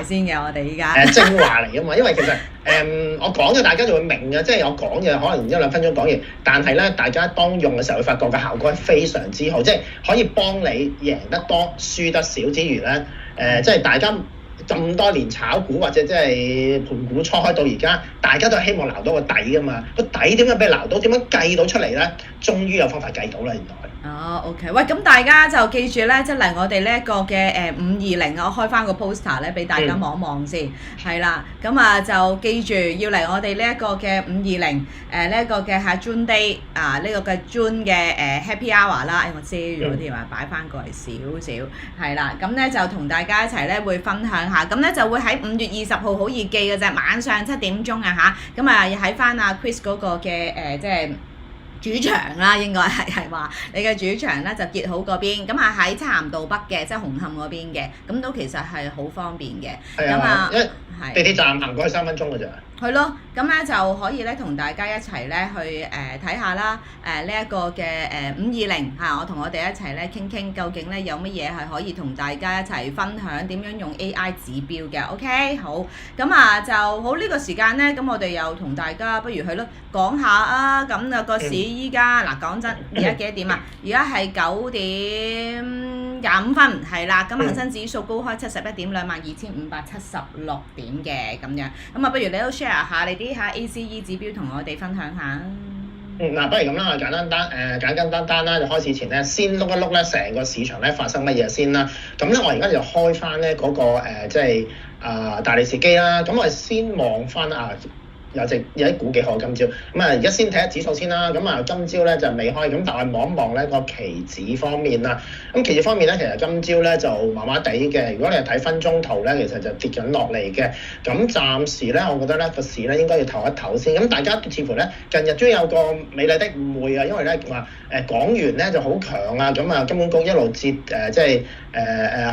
埋先嘅，我哋依家精華嚟啊嘛，因為其實我講嘅大家就會明嘅，即係我講嘅可能1-2分鐘講完，但係咧大家當用嘅時候會發覺個效果係非常之好，即係可以幫你贏得多輸得少之餘咧，即係大家咁多年炒股或者即係盤股初開到而家，大家都係希望撈到個底噶嘛，個底點樣俾你撈到？點樣計到出嚟咧？終於有方法計到啦，原來。OK， 喂，咁大家就記住咧，即係嚟我哋呢一個嘅520啊，我開翻個 poster 咧，俾大家望一望先，係啦，咁啊就記住要嚟我哋呢一個嘅520，呢一個嘅係 June Day 啊，呢個嘅 June 嘅Happy Hour 啦，我遮咗啲話擺翻過嚟少少，係啦，咁咧就同大家一齊咧會分享下，咁咧就會喺5月20號好易記嘅啫，晚上7點鐘啊嚇，咁啊喺翻阿 Chris 嗰個嘅即係主場啦，應該係話你嘅主場咧就結好嗰邊，咁啊喺漆咸道北嘅，即係紅磡嗰邊嘅，咁都其實係好方便嘅。咁啊，地鐵站行過去3分鐘㗎咋。係咯，咁咧就可以咧同大家一齊咧去睇下啦，呢一個嘅520嚇，我同我哋一齊咧傾傾，究竟咧有乜嘢係可以同大家一齊分享點樣用 AI 指標嘅 ，OK 好，咁啊就好呢個時間咧，咁我哋又同大家不如去咯講下啊，咁啊個市依家嗱講真，而家幾多點啊？而家係9點25分，係啦，咁恒生指數高開71點，22,576點嘅咁樣，咁啊不如你都 share下你啲ACE 指標同我哋分享下。嗱，不如咁啦，我簡單啦，就開始前咧，先碌一碌咧，成個市場咧發生乜嘢先啦。咁咧，我而家就開翻咧嗰個即係大利是機啦。咁我哋先望翻有啲股幾好今朝，咁而家先睇下指數先啦。咁今朝咧就未開，咁但係望一望咧個期指方面啦。咁期指方面咧，其實今朝咧就麻麻地嘅。如果你係睇分鐘圖咧，其實就跌緊落嚟嘅。咁暫時咧，我覺得咧個市咧應該要唞一唞先。咁大家似乎咧近日終於有個美麗的誤會啊，因為咧話港元咧就好強啊，咁金管局一路接即係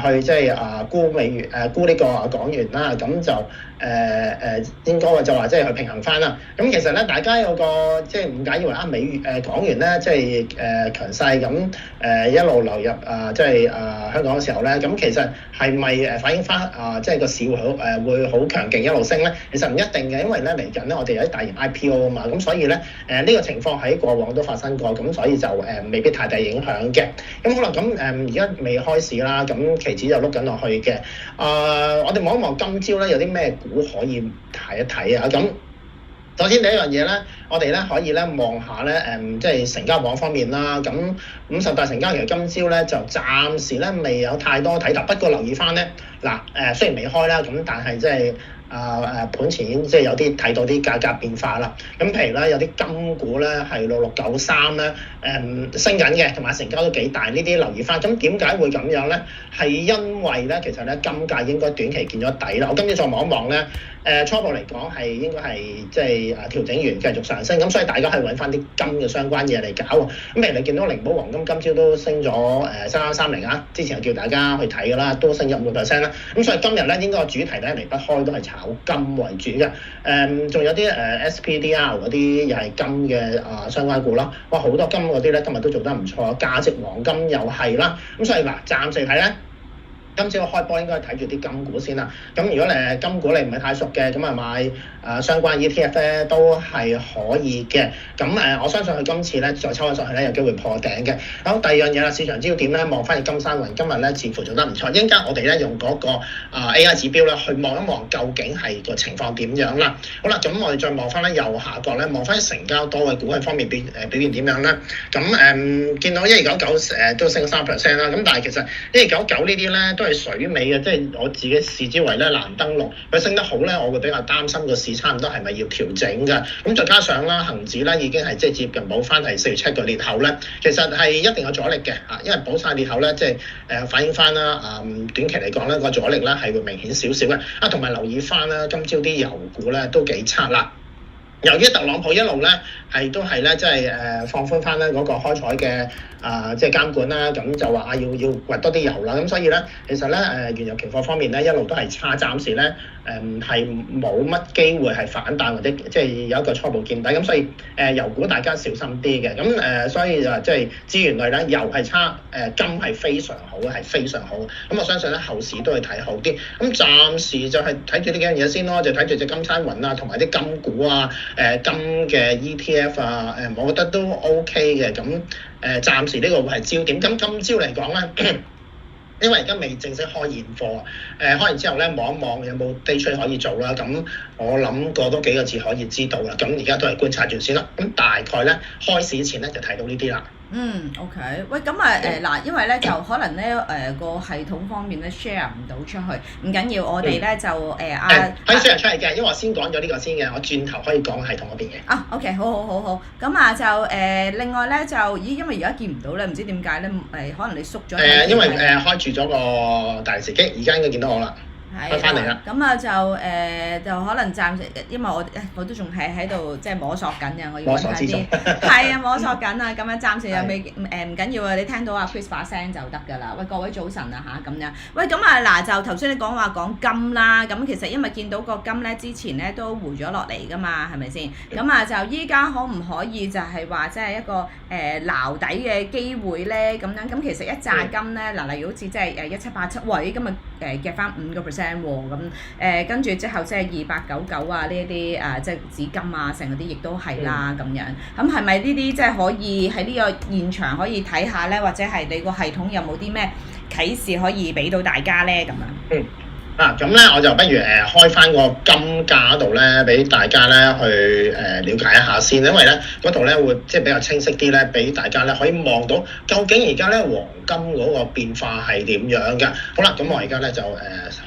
去即係沽美元沽呢個港元啦，咁就應該就話即係去平衡翻啦。咁其實咧，大家有個即係誤解，以為港元咧即係強勢咁一路流入即係香港嘅時候咧，咁其實係咪反映翻即係個市會好強勁一路升咧？其實唔一定嘅，因為咧嚟緊咧我哋有啲大型 IPO 啊嘛，咁所以咧呢個情況喺過往都發生過，咁所以就未必太大影響嘅。咁可能咁而家未開市啦，咁期指就碌緊落去嘅。我哋望一望今朝咧有啲咩股可以睇一睇啊？咁首先第一樣嘢咧，我哋咧可以咧望下咧即係成交網方面啦。咁50大成交其實今朝咧就暫時咧未有太多睇頭，不過留意翻咧雖然未開啦，咁但係即係盤前已經即係有啲睇到啲價格變化啦。咁譬如咧有啲金股咧係6693咧升緊嘅，同埋成交都幾大，呢啲留意翻。咁點解會咁樣咧？係因為咧其實咧金價應該短期見咗底啦。我今朝再望一望咧。初步嚟講係應該係即係調整完繼續上升，咁所以大家可以揾翻啲金嘅相關嘢嚟搞。咁譬如你見到靈寶黃金今朝都升咗3330啊，之前係叫大家去睇㗎啦，都升咗5%啦。咁所以今日咧應該個主題咧離不開都係炒金為主嘅。仲有啲SPDR 嗰啲又係金嘅相關股啦。哇，好多金嗰啲咧今日都做得唔錯，價值黃金又係啦。咁所以嗱，暫時睇咧。今朝開波應該睇住啲金股先啦。咁如果你金股你唔係太熟嘅，咁買相關 ETF 咧都係可以嘅。咁我相信佢今次咧再抽翻上去咧有機會破頂嘅。好，第二樣嘢啦，市場焦點咧望翻去金山雲，今日咧似乎做得唔錯。一陣間我哋咧用嗰個AI 指標咧去望一望究竟係個情況點樣啦。好啦，咁我哋再望翻咧右下角咧望翻成交多嘅股份方面表現點樣咧？咁見到1299都升3%啦。咁但係其實1299呢啲咧都係水尾嘅，即係我自己視之為咧藍燈籠。佢升得好咧，我會比較擔心個市差唔多係咪要調整㗎。咁再加上啦，恆指咧已經係即係接近補翻係4月7個裂口咧，其實係一定有阻力嘅嚇，因為補晒裂口咧，即係反映翻啦短期嚟講咧個阻力咧係會明顯少少嘅。同埋留意翻啦，今朝啲油股咧都幾差啦。由於特朗普一路咧都係咧，即係放寬翻咧嗰個開採嘅即係監管啦，咁就話要掘多啲油啦，咁所以咧其實咧原油期貨方面咧一路都係差，暫時咧係冇乜機會係反彈或者即係有一個初步見底，咁所以油股大家小心啲嘅，咁所以就即係資源類咧油係差，金係非常好嘅，係非常好，咁我相信咧後市都會睇好啲，咁暫時就係睇住呢幾樣嘢先咯，就睇住隻金山雲啊，同埋啲金股啊。金嘅 ETF 啊，我覺得都 OK 嘅，咁暫時呢個會係焦點。咁今朝嚟講咧，因為而家未正式開現貨，開完之後咧望一望有冇 day trade 可以做啦。咁我諗過多幾個字可以知道啦。咁而家都係觀察住先啦。咁大概咧開市前咧就睇到呢啲啦。OK， 喂，咁嗱，因為咧就可能咧個系統方面咧 share 唔到出去，唔緊要，我哋咧就可以 share 出嚟嘅，因為我先講咗呢個先嘅，我轉頭可以講系統嗰邊嘅。OK， 好，咁就另外咧就因為而家見唔到咧，唔知點解咧可能你縮咗。因為開住咗個大時機，而家應該見到我啦。係翻嚟啦，咁就可能暫時，因為我都仲係喺度即係摸索緊嘅，我要揾下啲係啊摸索緊啊，咁樣暫時又未唔緊要啊，你聽到阿 Chris 把聲就得㗎啦。喂，各位早晨啊嚇咁樣，喂咁嗱就頭先你講金啦，咁其實因為見到個金咧之前咧都回咗落嚟㗎嘛，係咪先？咁就依家可唔可以就係話即係一個撈底嘅機會咧？咁樣咁其實一紮金咧嗱，例如好似即係1787，喂今日夾翻5%。咁跟住之後即係2899啊呢一啲即係紫金啊成嗰啲亦都係啦咁樣，咁係咪呢啲即係可以喺呢個現場可以睇下咧，或者係你個系統有冇啲咩啟示可以俾到大家咧咁樣？咁咧我就不如開翻個金價度咧，俾大家咧去了解一下先，因為咧嗰度咧會即係比較清晰啲咧，俾大家咧可以望到究竟而家咧黃金嗰個變化係點樣嘅。好啦，咁我而家咧就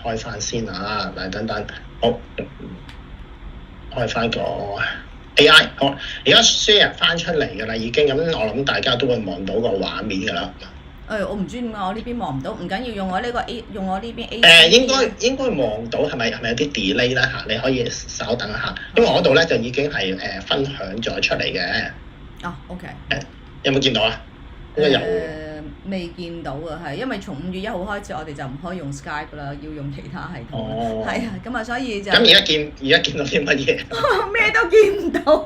開翻先啊，嗱等等，好，開翻個 AI， 好，而家 share 翻出嚟㗎啦已經，咁我諗大家都會望到個畫面㗎啦。我唔知點解我呢邊望唔到，唔緊要，用我呢邊 A。應該望到係咪有啲 delay 咧嚇？你可以稍等一下，因為我度咧就已經係分享咗出嚟嘅。OK。有冇見到啊？應該有。未見到啊，係因為從5月1號開始，我哋就唔可以用 Skype 啦，要用其他系統。係咁所以就。咁而家見到啲乜嘢？咩都見唔到。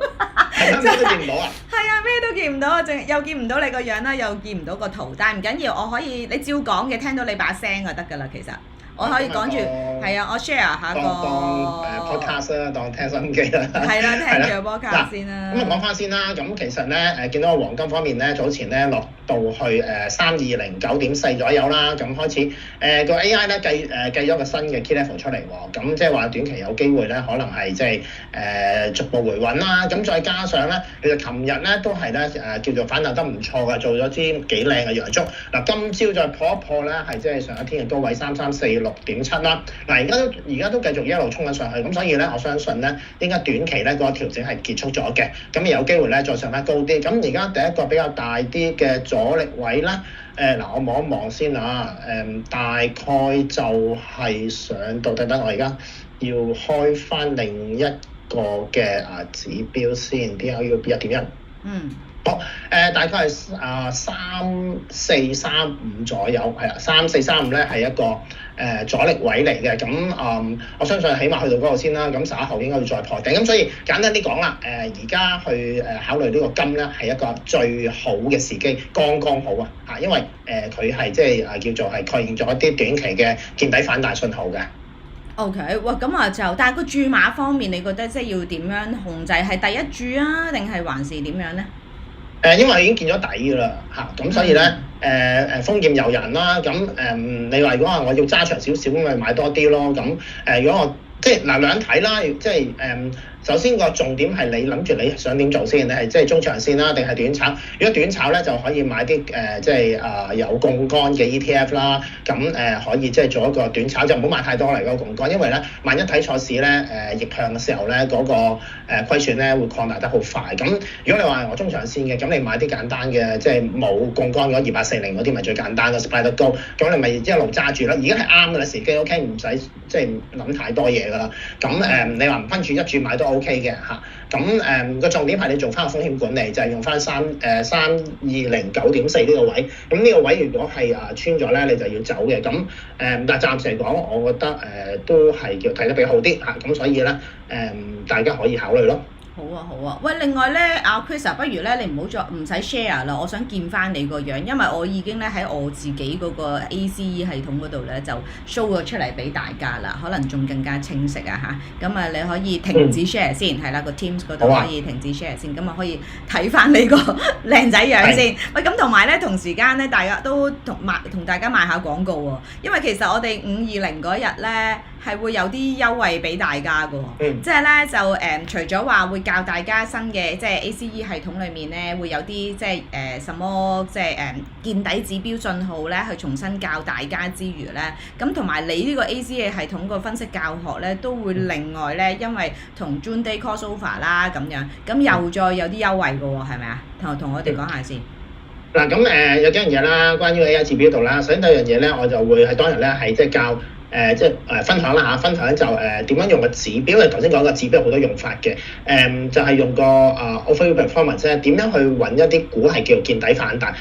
係咩都見唔到啊？係啊，咩都見唔到啊，又見唔到你個樣啦，又見唔到個圖，但係唔緊要，我可以你照講嘅，聽到你把聲就得㗎啦，其實。我可以講住，係啊，我 share 下個podcast 啦，當聽收音機啦。係啦，聽住個 podcast 先啦。咁講翻先啦，咁其實咧見到個黃金方面咧，早前咧落到去3209.4左右啦，咁開始個 AI 咧計咗個新嘅 key level 出嚟喎，咁即係話短期有機會咧，可能係即係逐步回穩啦。咁再加上咧，其實琴日咧都係咧叫做反彈得唔錯嘅，做咗支幾靚嘅陽燭。嗱，今朝再破一破咧，係即係上一天嘅高位3346.7啦。嗱，而家都繼續一路衝緊上去，咁所以咧，我相信咧應該短期咧嗰個調整係結束咗嘅，咁有機會咧再上翻高啲。咁而家第一個比較大啲嘅阻力位咧，我望一望先啊，大概就係上到等我而家要開翻另一個嘅指標先，點解要1.1？好，大概係3435左右，係啦，3435咧係一個阻力位嚟嘅，咁我相信起碼去到嗰度先啦，咁稍後應該會再破頂，咁所以簡單啲講啦，而家去考慮呢個金咧係一個最好嘅時機，剛剛好啊，因為佢係即係叫做係確認咗一啲短期嘅見底反彈信號嘅。OK，咁但係個注碼方面，你覺得即係要點樣控制？係第一注啊，定係還是點樣咧？因為已經見咗底㗎啦，咁所以咧豐儉由人啦，咁你話如果話我要揸長少少咁咪買多啲咯，咁如果我即係兩睇啦，即係首先個重點係你諗住你想點做先，你係即係中長線啦，定係短炒？如果短炒咧就可以買啲即係有槓桿嘅 ETF 啦，咁可以即係做一個短炒，就唔好買太多嚟嗰個槓桿，因為咧萬一睇錯市咧逆向嘅時候咧嗰個虧損咧會擴大得好快。咁如果你話我中長線嘅，咁你買啲簡單嘅即係冇槓桿嗰2840嗰啲咪最簡單嘅 supply 得高，咁你咪一路揸住啦。而家係啱嘅啦時機 ，OK 唔使即係諗太多嘢㗎啦。咁你話唔分住一注買都 OK 嘅嚇。咁個重點係你做翻個風險管理，就係用翻320.9.4呢個位。咁呢個位如果係穿咗咧，你就要走嘅。咁但係暫時嚟講，我覺得都係叫睇得比較好啲嚇。咁所以咧大家可以考慮咯。好啊好啊，喂，另外咧，阿 Chris 不如咧你唔使 share 啦，我想見翻你個樣，因為我已經咧喺我自己嗰個 ACE 系統嗰度咧就 show 咗出嚟俾大家啦，可能仲更加清晰啊嚇。咁啊，你可以停止 share 先，係啦，個 Teams 嗰度可以停止 share 先，咁啊可以睇翻你個靚仔樣先。喂，咁同埋咧同時間咧，大家都同大家賣下廣告喎，因為其實我哋520嗰日咧係會有啲優惠俾大家㗎喎，即係咧就除咗話會教大家新嘅即係 ACE 系統裏面咧會有啲即係什麼即係見底指標信號咧去重新教大家之餘咧，咁同埋你呢個 ACE 嘅系統個分析教學咧都會另外咧，因為同 June Day Crossover 啦咁樣，咁又再有啲優惠㗎喎，係咪啊？同我哋講下先。嗱咁有幾樣嘢啦，關於 AI 指標度啦。首先第一樣嘢咧，我就會係當日咧係即係教。分享啦嚇，分享就點樣用個指標，因為頭先講個指標有好多用法嘅，就係用個overview performance 咧，點樣去揾一啲股係叫做見底反彈，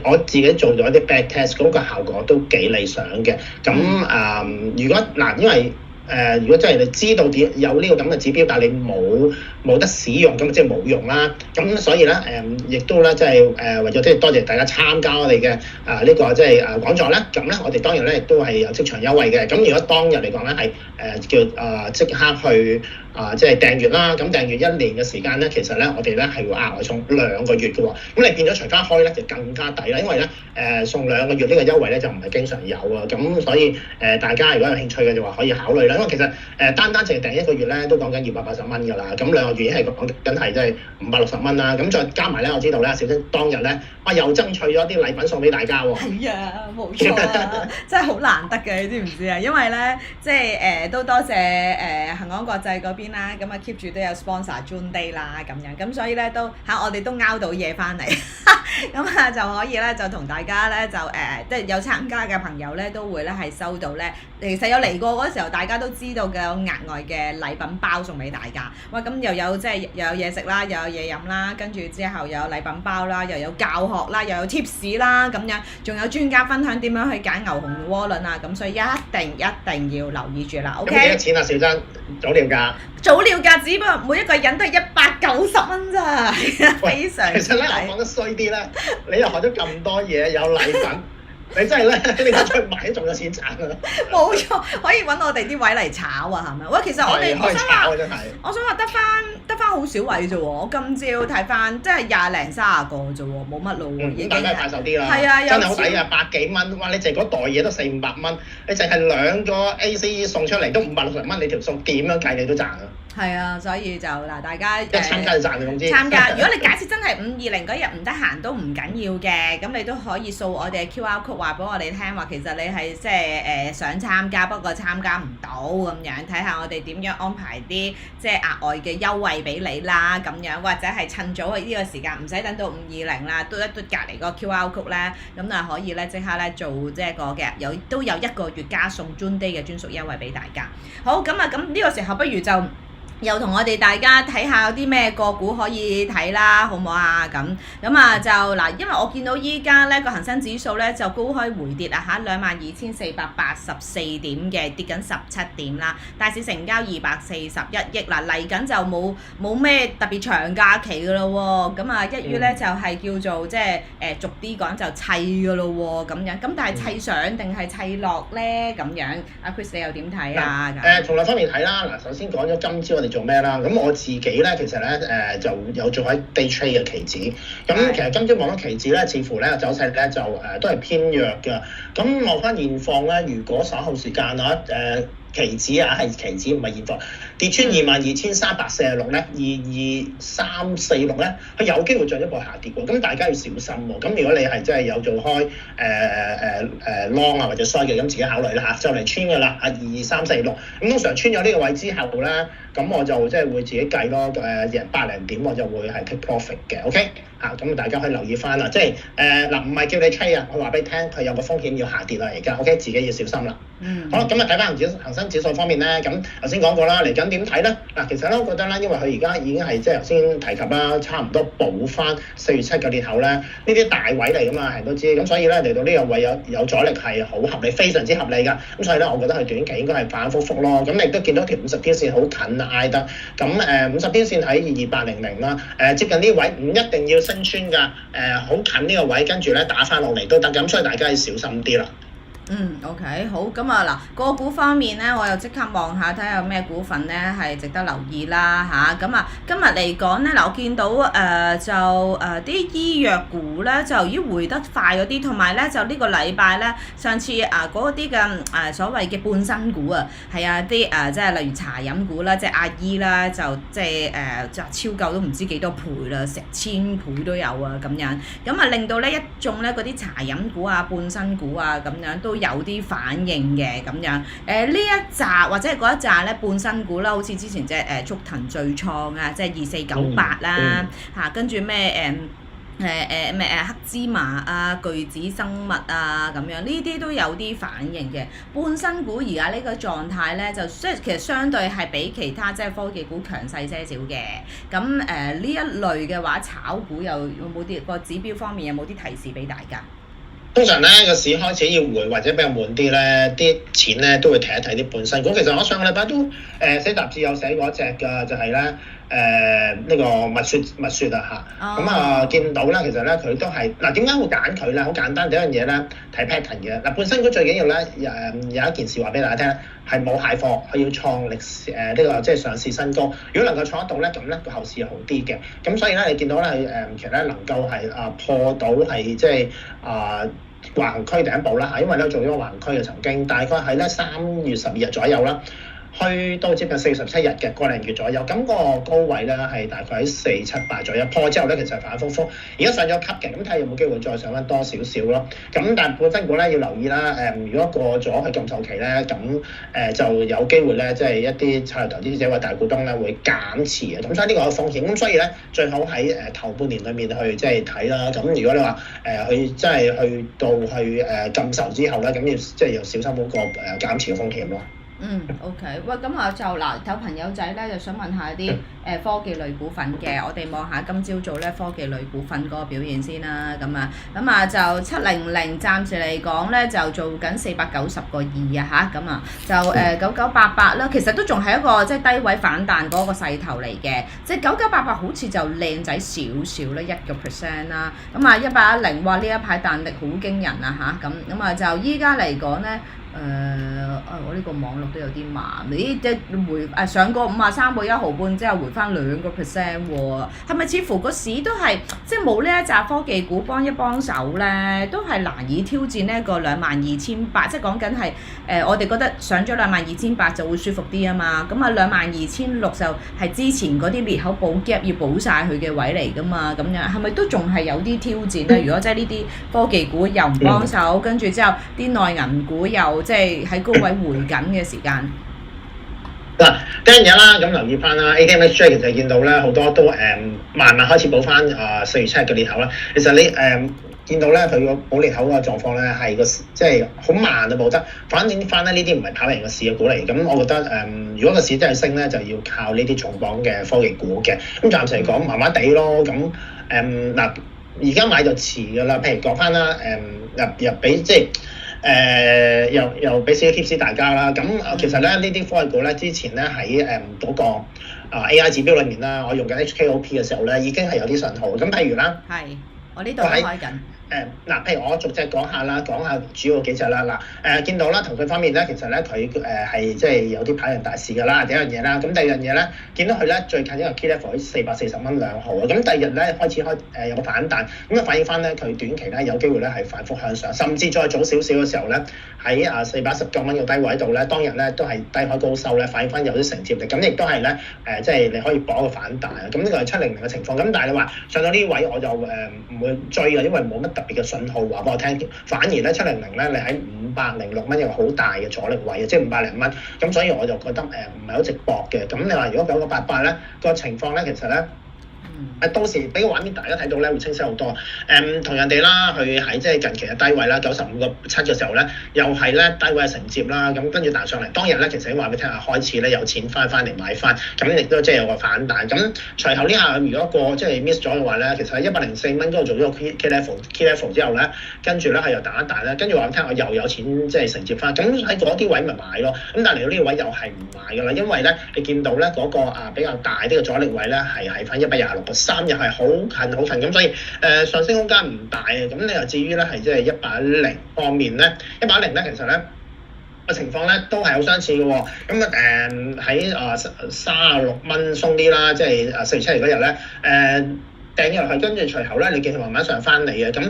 我自己做咗一啲 back test，嗰個效果都幾理想嘅。咁如果因為如果真係你知道有呢個咁嘅指標，但係你冇得使用，咁即係冇用啦。咁所以咧亦都咧即係為咗即係多謝大家參加我哋嘅呢個即係講座咧。咁咧我哋當日咧亦都係有即場優惠嘅。咁如果當日嚟講咧係叫即刻去即係訂閱啦。咁訂閱1年嘅時間咧，其實咧我哋咧係會額外送2個月嘅喎。咁你變咗除翻開咧就更加抵啦，因為咧送2個月呢個優惠咧就唔係經常有啊。咁所以大家如果有興趣嘅就話可以考慮啦。因為其實單淨係訂1個月咧都講緊280蚊㗎啦。咁2個月已經係講緊係即係560蚊啦。咁再加埋咧，我知道咧小晶當日咧又爭取咗啲禮品送俾大家喎。係啊，冇錯啊，真係好難得嘅，你知唔知啊？因為咧即係都多謝恆安國際嗰邊啦，咁啊 keep 住都有 sponsor June Day 啦咁樣，咁所以咧都我哋都拗到嘢翻嚟，咁啊就可以咧就同大家咧就即係有參加嘅朋友咧都會咧係收到咧，其實有嚟過嗰時候大家都知道嘅有額外嘅禮品包送俾大家。哇，咁又有即係又有嘢食啦，又有嘢飲啦，跟住之後又有禮品包啦，又有教學啦，又有 tips 啦咁樣，仲有專家分享點樣去揀牛熊窩輪啊，咁所以一定要留意住啦。OK。咁幾多錢啊，小珍？早料價？早料價只不過每一個人都係190蚊咋，非常之抵。其實咧，我講得衰啲咧，你又學咗咁多嘢，有禮品。你真係咧，你出去買仲有錢賺啊！冇錯，可以揾我哋啲位嚟炒啊，係咪？喂，其實我想話得翻好少位啫喎，我今朝睇翻即係20零30個啫喎，冇乜路喎，已經。大家快手啲啦！係啊，真係好抵啊，100幾蚊，哇！你淨係嗰袋嘢都400-500蚊，你淨係2個 ACE 送出嚟都560蚊，你條數點樣計你都賺啊！係啊，所以就大家參加就賺，總之參加。如果你假設真係520嗰日唔得閒都唔緊要嘅，咁你都可以掃我哋嘅 QR code 話俾我哋聽，話其實你係即係想參加，不過參加唔到咁樣，睇下我哋點樣安排啲即係額外嘅優惠俾你啦咁樣，或者係趁早喺呢個時間，唔使等到520啦，嘟一嘟隔離個 QR code 咧，咁就可以咧即刻咧做即係個嘅都有1個月加送 June Day 嘅專屬優惠俾大家。好，咁呢個時候不如就又同我哋大家睇下有啲咩個股可以睇啦，好唔好啊？咁就嗱，因為我見到依家咧個恒生指數咧就高開回跌啊嚇，22,484點嘅，跌緊17點啦。大市成交241億嗱，嚟緊就冇咩特別長假期噶咯喎，咁1月咧就係叫做即係逐啲講就砌噶咯喎咁樣，咁但係砌上定係砌落咧咁樣？阿 Chris 你又點睇啊？從兩方面睇啦，嗱，首先講咗今朝我哋做咩啦？咁我自己咧，其實咧就有做喺 day trade 嘅期指。咁其實今朝望到期指咧，似乎咧走勢咧就都係偏弱嘅。咁望翻現況咧，如果稍後時間期指係期指唔係現貨，跌穿22,346咧，22346咧，佢有機會進一步下跌喎。咁大家要小心喎。咁如果你係真係有做開long 或者 short 嘅，咁自己考慮啦嚇。就嚟穿㗎啦，22346。咁通常穿咗呢個位之後咧，咁我就即係會自己計咯。贏100零點我就會係 take profit 嘅。OK。嚇，咁大家可以留意翻啦。即係嗱，唔係叫你 trade 啊，我話俾你聽，佢有個風險要下跌啦，而家 OK， 自己要小心啦。好啦，咁啊睇翻恒生指數方面咧，咁頭先講過啦，嚟緊點睇咧？嗱，其實咧，我覺得咧，因為佢而家已經係即係頭先提及啦，差唔多補翻4月7嘅裂口咧，呢啲大位嚟噶嘛，人都知，咁所以咧嚟到呢個位有阻力係好合理，非常之合理㗎。咁所以咧，我覺得佢短期應該係反反覆覆咯。咁你亦都見到條50天線好近啊，挨得。咁50天線喺22800啦，接近呢位唔一定要升穿㗎，好近呢個位，跟住咧打翻落嚟都得。咁所以大家要小心啲啦。OK， 好，咁啊嗱，個股方面咧，我又即刻望下睇下有咩股份咧係值得留意啦嚇。咁今日嚟講咧，嗱我見到啲醫藥股咧就已經回得快嗰啲，同埋咧就呢個禮拜咧，上次嗰啲嘅所謂嘅半新股啊，係啲即係例如茶飲股啦，即係阿姨啦，就即係就超夠都唔知幾多倍啦，成1000倍都有啊咁樣，咁令到咧一眾咧嗰啲茶飲股啊、半新股啊咁樣都有啲反應嘅咁樣，呢一紮或者係嗰一紮咧半新股啦，好似之前隻速騰最創啊，即係2498啦嚇，跟住咩咩黑芝麻啊、巨子生物啊咁樣，呢啲都有啲反應嘅。半新股而家呢個狀態咧，就即係其實相對係比其他即係科技股強勢些少嘅。咁呢一類嘅話，炒股有冇啲個指標方面有冇啲提示俾大家？通常咧個市開始要回或者比較悶啲咧，啲錢咧都會睇一睇啲半新股。其實我上個禮拜都寫雜誌有寫過一隻㗎，就係咧呢個蜜雪啊嚇。咁見到咧，其實咧佢都係嗱，點解會揀佢咧？好簡單，第一樣嘢咧睇 pattern 嘅。嗱，半新股最緊要咧有一件事話俾大家聽，係冇蟹貨，佢要創歷史呢個即係上市新高。如果能夠創得到咧，咁咧個後市係好啲嘅。咁所以咧你見到咧其實咧能夠係破到係即係橫區第一步啦嚇，因為咧做咗個橫區嘅曾經，大概喺咧3月12日左右啦，去到接近4月17日嘅個零月左右，咁個高位咧係大概喺478左右，破之後咧其實係反反覆覆，而家上咗級嘅，咁睇下有冇機會再上翻多少少咯。咁但係本身股咧要留意啦，如果過咗去禁售期咧，咁就有機會咧，即係一啲策略投資者或大股東咧會減持嘅，咁所以呢個有風險，咁所以咧最好喺頭半年裡面去即係睇啦。咁如果你話去即係去到去禁售之後咧，咁要即係要小心嗰個減持嘅風險咯。OK， 喂，咁我就嗱有朋友仔咧就想問下啲科技類股份嘅，我哋望下今朝早咧科技類股份嗰個表現先啦，咁就700暫時嚟講咧就做緊490個2啊嚇，咁就9988啦，其實都仲係一個即係低位反彈嗰個勢頭嚟嘅，即係9988好似就靚仔少少啦1%啦，咁110哇呢一排彈力好驚人啊嚇，咁就依家嚟講咧。我呢個網絡都有啲慢，你即回上過53個1毫半之後回翻2%喎，係咪似乎個市都係即係冇呢一紮科技股幫一幫手咧，都係難以挑戰呢一個22,800，即係講緊係我哋覺得上咗22,800就會舒服啲啊嘛，咁22,600就係之前嗰啲裂口補 gap 要補晒佢嘅位嚟噶嘛，咁樣係咪都仲係有啲挑戰咧？如果即係呢啲科技股又唔幫手，跟住之後啲內銀股又即係喺高位回緊嘅時間。嗱，第一樣嘢啦，咁留意翻啦 ，ATMXJ 其實見到咧好多都慢慢開始補翻4月7日嘅裂口啦。其實你見到咧佢個補裂口個狀況咧係即係好慢啊冇得，反映翻咧呢啲唔係跑贏個市嘅股嚟。咁我覺得如果個市真係升咧，就要靠呢啲重磅嘅科技股嘅。咁暫時嚟講麻麻地咯。咁嗱，而家買就遲㗎啦。譬如講翻啦，入俾即係。又俾少啲 tips 大家啦。咁其實咧呢啲科技股咧之前咧喺嗰個AI 指標裏面啦，我用緊 HKOP 嘅時候咧已經係有啲信號。咁譬如啦，係我呢度開緊。譬如我逐隻講下啦，講下主要幾隻啦。見到啦，騰訊方面咧，其實咧佢係即係有啲跑贏大市㗎啦。第一樣嘢啦，咁第二樣嘢咧，見到佢咧最近一個 key level 喺440蚊2毫啊。咁第二日咧開始有個反彈，咁反映翻咧佢短期咧有機會咧係反覆向上，甚至再早少少嘅時候咧喺419蚊嘅低位度咧，當日咧都係低開高收咧，反映翻有啲承接力。咁亦都係咧即係你可以搏個反彈啊。咁呢個係700嘅情況。咁但係你話上到呢位我就唔會追嘅，因為冇乜特別嘅信號話俾我聽，反而咧700咧你喺506蚊有個好大嘅阻力位，即係500零蚊，咁所以我就覺得唔係好值博嘅。咁你話如果9988咧個情況咧，其實咧到時俾個畫面大家睇到咧，會清晰好多。同人哋啦，佢喺即係近期嘅低位啦，95.7嘅時候咧，又係咧低位嘅承接啦，咁跟住彈上嚟。當日咧，其實話俾你聽下，開始咧有錢翻嚟買翻，咁亦都即係有個反彈。咁隨後呢下如果個即係 miss 咗嘅話咧，其實喺104蚊嗰度做咗個 key level 之後咧，跟住咧係又彈一彈咧，跟住話俾你聽我又有錢即係承接翻。咁喺嗰啲位咪買咯。咁但係嚟到呢個位又係唔買㗎啦，因為咧你見到咧嗰個比較大啲嘅阻力位咧係喺翻126.3，又係好近好近。咁所以上升空間唔大嘅。咁你又至於咧係即係110方面咧，110咧其實咧個情況咧都係好相似嘅喎。咁喺36蚊鬆啲啦，即係4月7日嗰日咧掟咗落去，跟住隨後咧你見佢慢慢上翻嚟嘅。咁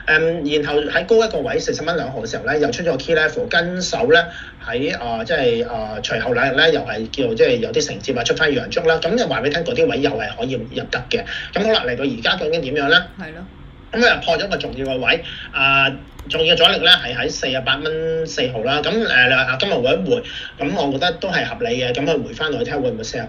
然後喺高一個位40蚊2毫嘅時候咧，又出咗個 key level 跟手咧喺即係隨後兩日咧又係叫即係有啲承接啊，出翻陽燭啦。咁就話俾你聽嗰啲位又係可以入得嘅。咁好啦，嚟到而家究竟點樣咧？係咯。咁又破咗個重要嘅位，重要嘅阻力咧係喺48蚊4毫啦。咁今日回一回，咁我覺得都係合理嘅。咁佢回翻落去睇下會唔會48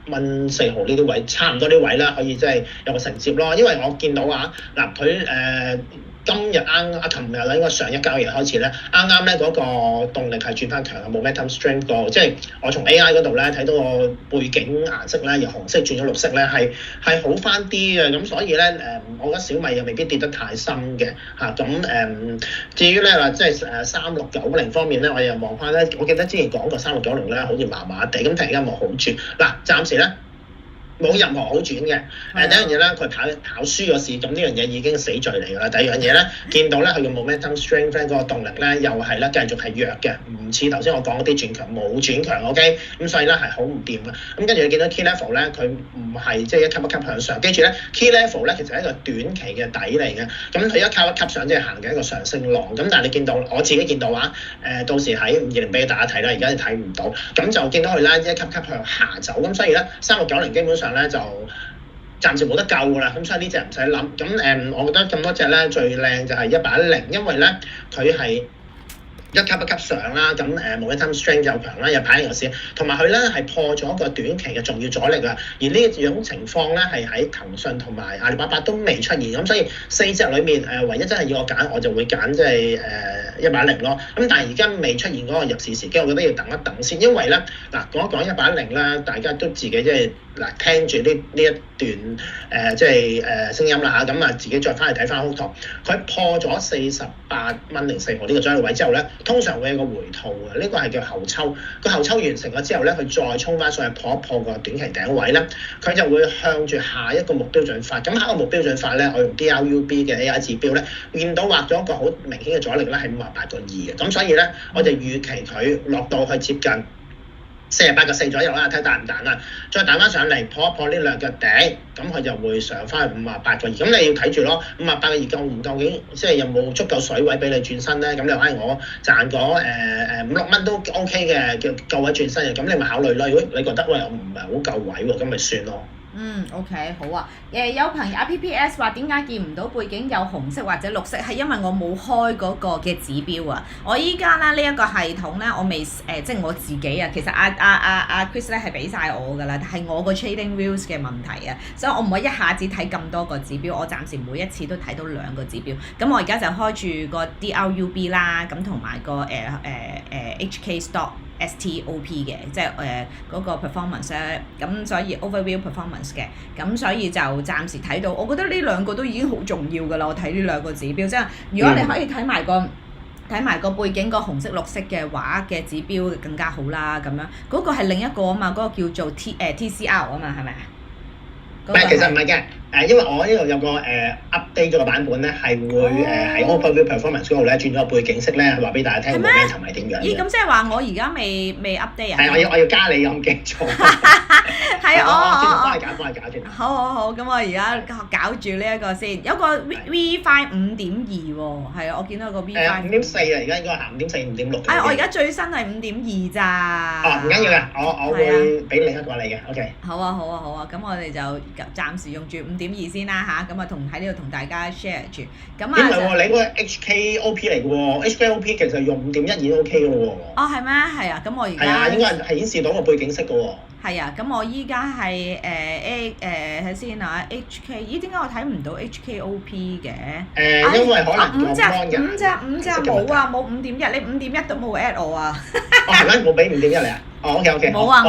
蚊4毫呢啲位，差唔多啲位啦，可以即係有個承接咯。因為我見到嗱佢今日琴日啦，應該上一交易日開始咧，啱咧嗰個動力係轉翻強嘅 momentum strength 個，即係我從 AI 嗰度咧睇到個背景顏色咧由紅色轉咗綠色咧係好翻啲嘅。咁所以咧我覺得小米又未必跌得太深嘅嚇。咁至於咧話即係3690方面咧，我又望翻咧，我記得之前講過3690咧好似麻麻地，咁突然間冇好轉。嗱，暫時咧冇任何好轉嘅。第一樣嘢咧，佢跑輸咗市，咁呢樣嘢已經死罪嚟㗎啦。第二樣嘢咧，見到咧佢嘅 momentum strength 嗰個動力咧，又係咧繼續係弱嘅，唔似頭先我講嗰啲轉強，冇轉強 OK。咁所以咧係好唔掂嘅。咁跟住你見到 key level 咧，佢唔係即係一級一級向上，記住咧 key level 咧其實係一個短期嘅底嚟嘅。咁佢一級一級上即係行緊一個上升浪。咁但係你見到我自己見到到時喺520俾大家睇啦，而家你睇唔到。咁就見到佢咧一級級向下走。咁所以咧3690基本上咧就暫時冇得救㗎啦，咁所以呢隻唔使諗。咁我覺得咁多隻咧最靚就係110，因為咧佢係一級一級上啦，咁momentum strength 又強啦，又排贏個市，同埋佢咧係破咗個短期嘅重要阻力啊。而呢種情況咧係喺騰訊同埋阿里巴巴都未出現，咁所以4隻裏面唯一真係要我揀，我就會揀即係110咯。咁但係而家未出現嗰個入市時機，我覺得要等一等先，因為咧嗱講一講110啦，大家都自己即係嗱聽住呢一段即係聲音啦嚇，咁自己再翻去睇翻幅圖，佢破咗48蚊04毫呢個阻力位之後咧，通常會有個回吐嘅，呢個係叫後抽。個後抽完成咗之後咧，佢再衝翻上去破一破個短期頂位咧，佢就會向住下一個目標進發。咁下一個目標進發咧，我用 DRUB 嘅 AI 指標咧，見到畫咗一個好明顯嘅阻力咧，係58.2嘅。咁所以咧，我就預期佢落到去接近48.4左右啦，睇彈唔彈啦，再彈翻上嚟破一破呢兩個頂，咁佢就會上翻去58.2。咁你要睇住咯，58.2夠唔夠？究竟即係有冇足夠水位俾你轉身咧？咁你話我賺嗰5-6蚊都 OK 嘅，叫夠位轉身嘅，咁你咪考慮咯。如果你覺得喂我唔係好夠位喎，咁咪算咯。OK 好啊。有朋友PPS 話點解見唔到背景有紅色或者綠色？係因為我冇開嗰個嘅指標啊。我依家咧呢一個系統咧，我未即係我自己啊。其實阿 Chris 咧係俾晒我㗎啦，係我個 Trading Views 嘅問題啊，所以我唔可以一下子睇咁多個指標。我暫時每一次都睇到2個指標。咁我而家就開住個 DRUB 啦，咁同埋個HK STOP 嘅，即係嗰個 performance 咧。咁所以 overview performance 嘅，咁所以就暫時睇到，我覺得呢2個都已經好重要㗎啦。我睇呢2個指標，即係如果你可以睇埋個背景個紅色綠色嘅話嘅指標更加好啦。咁樣嗰個係另一個啊嘛，嗰個叫做TCR 啊嘛，係咪啊？其實唔係嘅。因為我呢度有個update 咗個版本咧，係會喺 overview performance 嗰度咧轉咗個背景色咧，話俾大家聽個 momentum 係點樣嘅。咦，咁即係話我而家未 update 啊？係，我要加你咁記錯。係我幫你搞先。好，咁我而家搞住呢一個先，有個 V5 5.2喎，係啊，我見到個 V5。5.4啊，而家應該行5.4、5.6。我而家最新係5.2咋。唔緊要嘅，我會俾另一個你嘅 ，OK。好啊，咁我哋就暫時用住5.2先啦嚇，咁啊喺呢度同大家 share 住。咁啊，唔係喎，你嗰個 HKOP 嚟嘅喎，HKOP 其實用5.1已經 OK 嘅咯喎。係咩？係啊，咁我而家係啊，應該係顯示到個背景色嘅喎。係啊，咁我依家係睇先啊，HK，咦點解我睇唔到 HKOP 嘅？因為可能五隻冇啊，啊，冇5.1，你5.1都冇 at 我啊！哦係咩？冇俾5.1你啊？哦 OK，冇啊，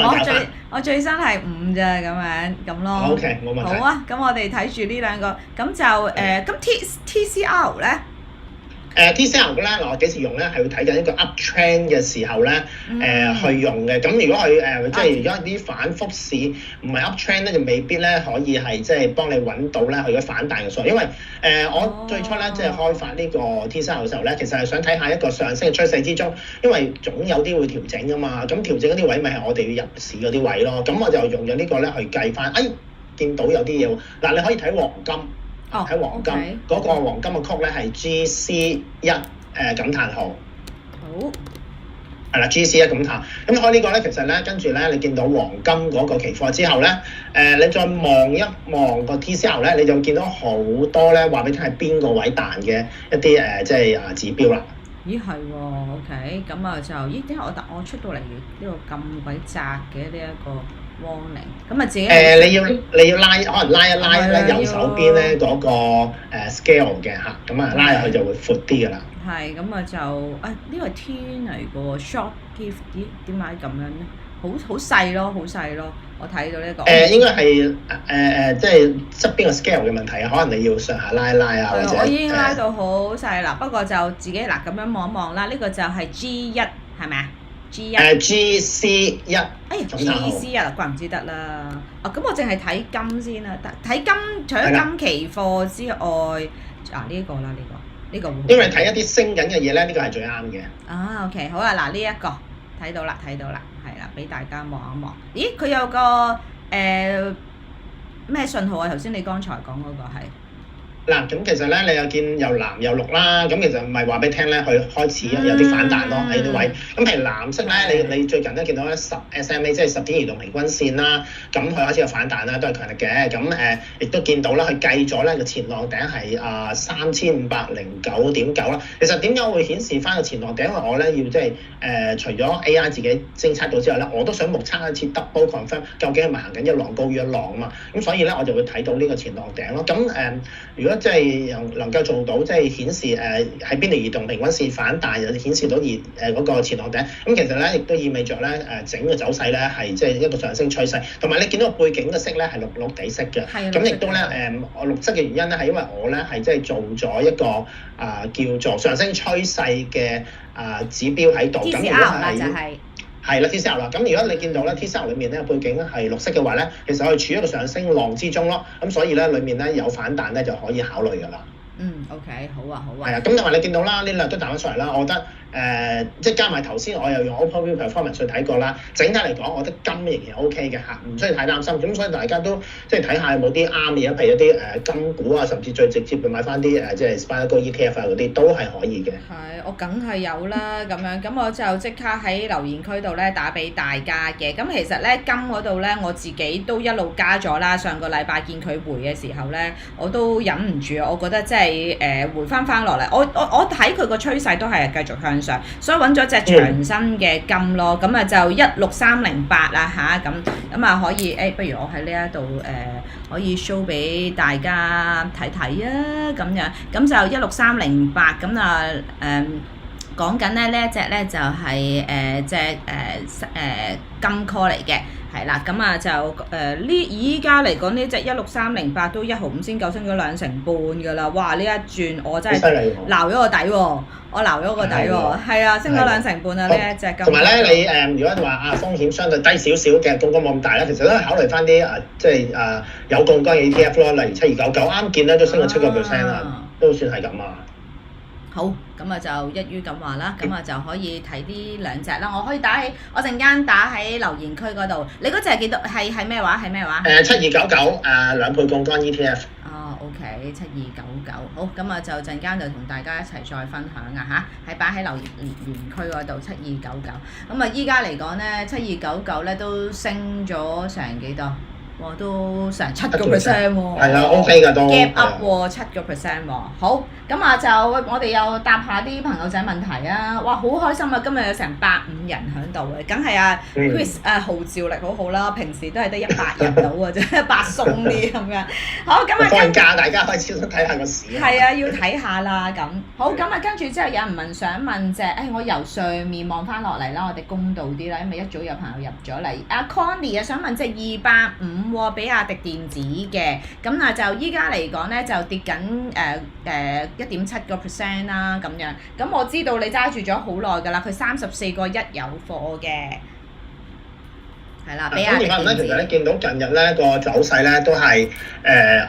我最新係5咋咁咯。OK，冇問題。好啊，咁我哋睇住呢兩個，咁就咁 TCL 咧。TCL 咧，我幾時用咧？係會睇緊一個 uptrend 嘅時候咧，去用嘅。咁如果佢即係而家啲反覆市唔係 uptrend 咧，就未必咧可以係即係幫你揾到咧佢嘅反彈嘅數。因為我最初咧即係開發呢個 TCL 嘅時候咧，其實係想睇下一個上升嘅趨勢之中，因為總有啲會調整㗎嘛。咁調整嗰啲位咪係我哋要入市嗰啲位咯。咁我就用咗呢個咧去計翻，見到有啲嘢喎。嗱，你可以睇黃金。喺黃金嗰個黃金嘅曲咧係 GC1 感嘆號，好係啦 GC1 感嘆。咁開呢個咧，其實咧跟住咧，你見到黃金嗰個期貨之後咧，你再望一望個 TCL 咧，你就見到好多咧話俾你聽係邊個位彈嘅一啲即係指標啦。咦係喎 ，OK，咁啊就點解我出到嚟呢個咁鬼窄嘅呢一個 warning？咁啊自己你要拉，可能拉一拉咧右手邊咧嗰個scale 嘅嚇，咁啊拉入去就會闊啲噶啦。係，咁啊就呢個係天嚟個 short gift，點解咁樣咧？好細咯，好細咯，我睇到呢個。應該係即係側邊個 scale 嘅問題啊，可能你要上下拉一拉啊，或者我已經拉到好細啦，不過就自己嗱咁樣望一望啦，呢個就係 G1係咪啊？G1。GC1。GC1怪唔知得啦。咁我淨係睇金先啦，睇金除咗金期貨之外，呢個啦呢個。因為睇一啲升緊嘅嘢咧，呢個係最啱嘅。OK， 好啊，嗱呢一個睇到啦，係啦，俾大家望一望。咦，佢有個咩信號啊？頭先你剛才講嗰個係。嗱，咁其實咧，你又見又藍又綠啦，咁其實唔係話俾你聽咧，佢開始有啲反彈咯喺呢啲位。咁譬如藍色咧，你最近咧見到咧10 SMA 即係10天移動平均線啦，咁佢開始有反彈啦，都係強力嘅。咁亦都見到啦，佢計咗咧個前浪頂係3509.9啦。其實點解會顯示翻個前浪頂？因為我咧要即係除咗 AI 自己偵測到之外咧，我都想目測一次 double confirm 究竟係咪行緊一浪高於一浪啊嘛。咁所以咧我就會睇到呢個前浪頂咯。咁如果即係能夠做到即係顯示喺邊度移動平均線反彈，又顯示到嗰個前浪頂，咁其實咧亦都意味着咧整個走勢咧係即係一個上升趨勢，同埋你見到個背景嘅色咧係綠綠地色嘅，咁亦都咧我綠色嘅原因咧係因為我咧係即係做咗一個叫做上升趨勢嘅指標喺度，咁如果係啦 TCL 啦，咁如果你見到咧 TCL 裏面咧背景係綠色嘅話咧，其實我哋處於一個上升浪之中咯，咁所以咧裏面咧有反彈咧就可以考慮㗎啦。OK， 好啊。係啊，咁同埋你見到啦，呢兩都彈咗出嚟啦，我覺得即係加埋頭先我又用 OpenView Performance 去睇過啦，整體嚟講，我覺得金仍然 OK 嘅嚇，唔需要太擔心。咁所以大家都即係睇下有冇啲啱嘅，譬如一啲金股啊，甚至最直接去買翻啲即係 SPDR Gold ETF 啊嗰啲都係可以嘅。係，我梗係有啦咁樣，咁我就即刻喺留言區度咧打俾大家嘅。咁其實咧金嗰度咧我自己都一路加咗啦。上個禮拜見佢回嘅時候咧，我都忍唔住，我覺得即係回翻落嚟。我睇佢個趨勢都係繼續向上，所以揾咗隻長身嘅金咯。咁就16308啦嚇，咁可以不如我喺呢一度可以 show 俾大家睇睇啊咁樣，咁就16308咁講緊咧呢一隻咧就係隻金 call 嚟嘅。係啦，咁就依家嚟講呢隻16308都1毫5仙9升咗2成半㗎啦！哇，呢一轉我真係撈咗個底喎，我撈咗個底喎，係啊，升咗2成半啊呢一隻金。同埋咧，你如果你話風險相對低少少嘅，槓桿冇咁大咧，其實都係考慮翻啲即係有槓桿嘅 ETF 咯，例如7299啱見咧都升咗7%啦，都算係咁啊。好，咁就一於咁話啦，咁就可以睇呢兩隻啦。我可以我陣間打喺留言區嗰度。你嗰隻係幾多？係咩話？72992倍槓桿 ETF。OK， 7299。好，咁就陣間就同大家一齊再分享啊嚇，係擺喺留言區嗰度7299。咁依家嚟講咧，7299咧都升咗成幾多？哇，都成7% 喎，係啊 OK 㗎都 gap up 喎7% 喎。好，咁啊就我哋又答下啲朋友仔問題啊！哇，好開心啊！今日有成150人喺度嘅，梗係啊 Chris 號召力好好啦，平時都係得100人到嘅啫，100鬆啲咁樣。好，咁啊放假大家可以超想睇下個市。係啊，要睇下啦咁。好，咁啊跟住之後有人想問就係，我由上面望翻落嚟啦，我哋公道啲啦，因為一早有朋友入咗嚟。阿 Connie 啊想問即係250喎，比亞迪電子嘅，咁啊就依家嚟講咧就跌緊1.7% 啦咁樣。咁我知道你揸住咗好耐㗎啦，佢34個1有貨嘅。係啦，比亞迪電子。其實咧見到近日咧個走勢咧都係